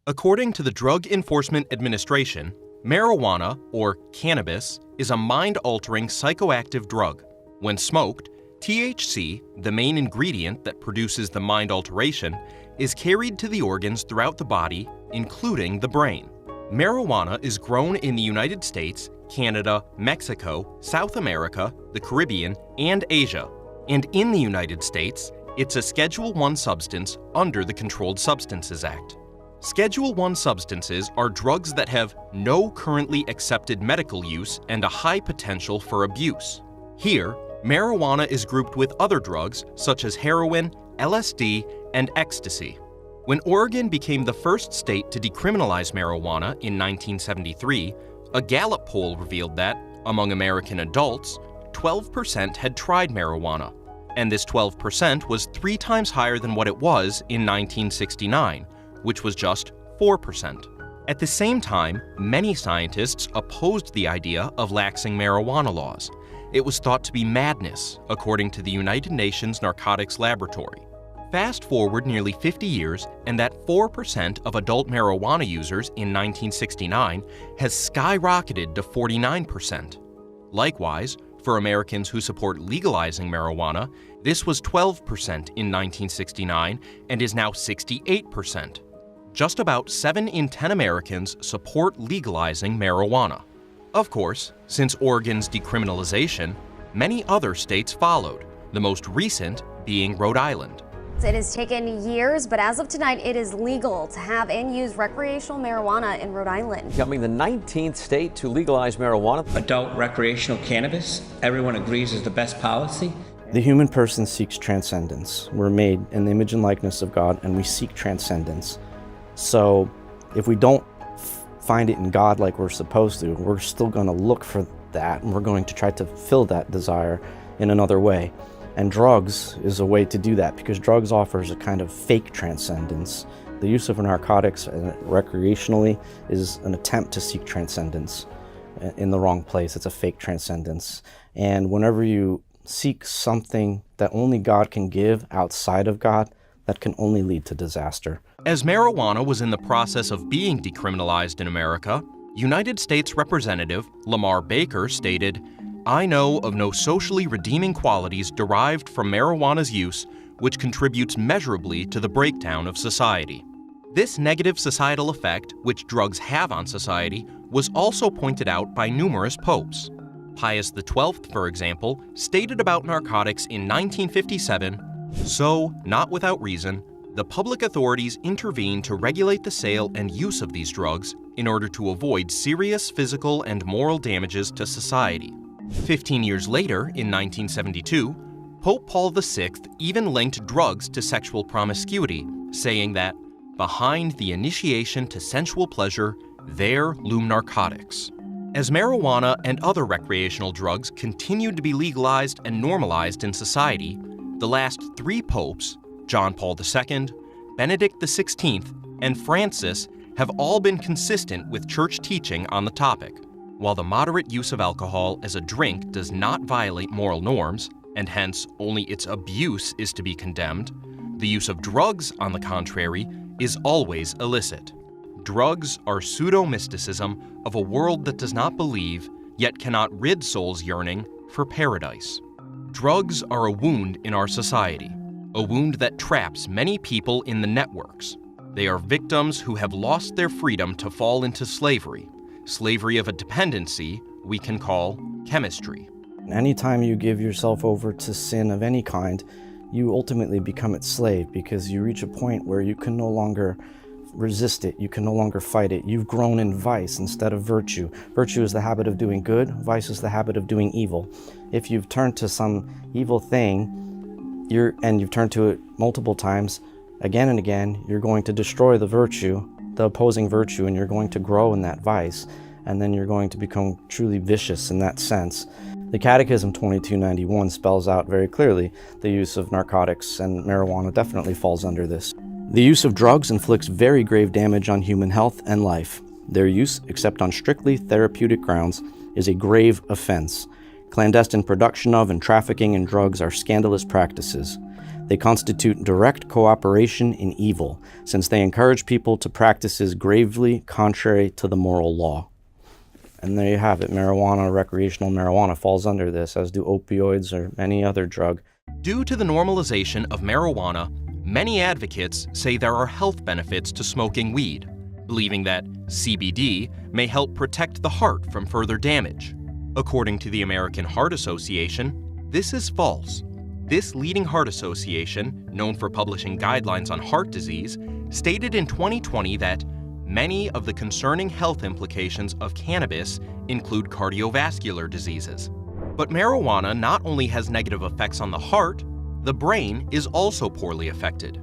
According to the Drug Enforcement Administration, marijuana, or cannabis, is a mind-altering psychoactive drug. When smoked, THC, the main ingredient that produces the mind alteration, is carried to the organs throughout the body, including the brain. Marijuana is grown in the United States, Canada, Mexico, South America, the Caribbean, and Asia. And in the United States, it's a Schedule I substance under the Controlled Substances Act. Schedule I substances are drugs that have no currently accepted medical use and a high potential for abuse. Here, marijuana is grouped with other drugs such as heroin, LSD, and ecstasy. When Oregon became the first state to decriminalize marijuana in 1973, a Gallup poll revealed that, among American adults, 12% had tried marijuana, and this 12% was 3 times higher than what it was in 1969, which was just 4%. At the same time, many scientists opposed the idea of laxing marijuana laws. It was thought to be madness, according to the United Nations Narcotics Laboratory. Fast forward nearly 50 years, and that 4% of adult marijuana users in 1969 has skyrocketed to 49%. Likewise, for Americans who support legalizing marijuana, this was 12% in 1969 and is now 68%. Just about 7 in 10 Americans support legalizing marijuana. Of course, since Oregon's decriminalization, many other states followed, the most recent being Rhode Island. It has taken years, but as of tonight, it is legal to have and use recreational marijuana in Rhode Island. Becoming the 19th state to legalize marijuana. Adult recreational cannabis, everyone agrees is the best policy. The human person seeks transcendence. We're made in the image and likeness of God, and we seek transcendence. So if we don't find it in God like we're supposed to, we're still going to look for that, and we're going to try to fill that desire in another way. And drugs is a way to do that, because drugs offers a kind of fake transcendence. The use of narcotics recreationally is an attempt to seek transcendence in the wrong place. It's a fake transcendence. And whenever you seek something that only God can give outside of God, that can only lead to disaster. As marijuana was in the process of being decriminalized in America, United States Representative Lamar Baker stated, "I know of no socially redeeming qualities derived from marijuana's use which contributes measurably to the breakdown of society." This negative societal effect which drugs have on society was also pointed out by numerous popes. Pius XII, for example, stated about narcotics in 1957, "So, not without reason, the public authorities intervene to regulate the sale and use of these drugs in order to avoid serious physical and moral damages to society." 15 years later, in 1972, Pope Paul VI even linked drugs to sexual promiscuity, saying that, "Behind the initiation to sensual pleasure, there loom narcotics." As marijuana and other recreational drugs continued to be legalized and normalized in society, the last 3 popes, John Paul II, Benedict XVI, and Francis, have all been consistent with church teaching on the topic. While the moderate use of alcohol as a drink does not violate moral norms, and hence only its abuse is to be condemned, the use of drugs, on the contrary, is always illicit. Drugs are pseudo-mysticism of a world that does not believe, yet cannot rid souls yearning for paradise. Drugs are a wound in our society, a wound that traps many people in the networks. They are victims who have lost their freedom to fall into slavery of a dependency we can call chemistry. Anytime you give yourself over to sin of any kind, you ultimately become its slave, because you reach a point where you can no longer resist it, you can no longer fight it. You've grown in vice instead of virtue. Virtue is the habit of doing good, vice is the habit of doing evil. If you've turned to some evil thing, and you've turned to it multiple times, again and again, you're going to destroy the virtue, the opposing virtue, and you're going to grow in that vice, and then you're going to become truly vicious in that sense. The Catechism 2291 spells out very clearly the use of narcotics, and marijuana definitely falls under this. The use of drugs inflicts very grave damage on human health and life. Their use, except on strictly therapeutic grounds, is a grave offense. Clandestine production of and trafficking in drugs are scandalous practices. They constitute direct cooperation in evil, since they encourage people to practices gravely contrary to the moral law. And there you have it. Marijuana, recreational marijuana, falls under this, as do opioids or any other drug. Due to the normalization of marijuana, many advocates say there are health benefits to smoking weed, believing that CBD may help protect the heart from further damage. According to the American Heart Association, this is false. This leading heart association, known for publishing guidelines on heart disease, stated in 2020 that many of the concerning health implications of cannabis include cardiovascular diseases. But marijuana not only has negative effects on the heart, the brain is also poorly affected.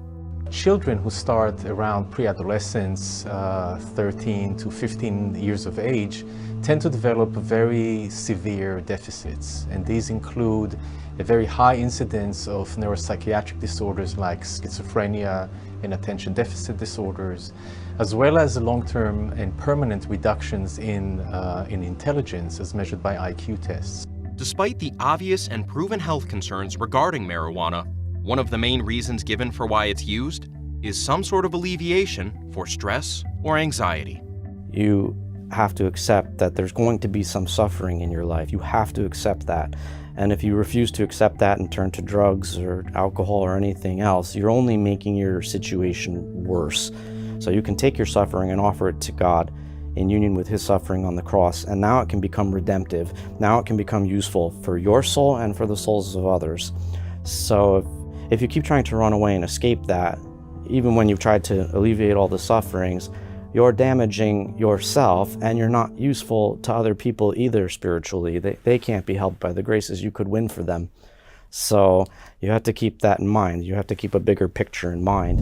Children who start around pre-adolescence, 13 to 15 years of age, tend to develop very severe deficits. And these include a very high incidence of neuropsychiatric disorders like schizophrenia and attention deficit disorders, as well as long-term and permanent reductions in intelligence as measured by IQ tests. Despite the obvious and proven health concerns regarding marijuana, one of the main reasons given for why it's used is some sort of alleviation for stress or anxiety. You have to accept that there's going to be some suffering in your life. You have to accept that. And if you refuse to accept that and turn to drugs or alcohol or anything else, you're only making your situation worse. So you can take your suffering and offer it to God in union with his suffering on the cross, and now it can become redemptive. Now it can become useful for your soul and for the souls of others. So if you keep trying to run away and escape that, even when you've tried to alleviate all the sufferings, you're damaging yourself, and you're not useful to other people either spiritually. They can't be helped by the graces you could win for them. So you have to keep that in mind. You have to keep a bigger picture in mind.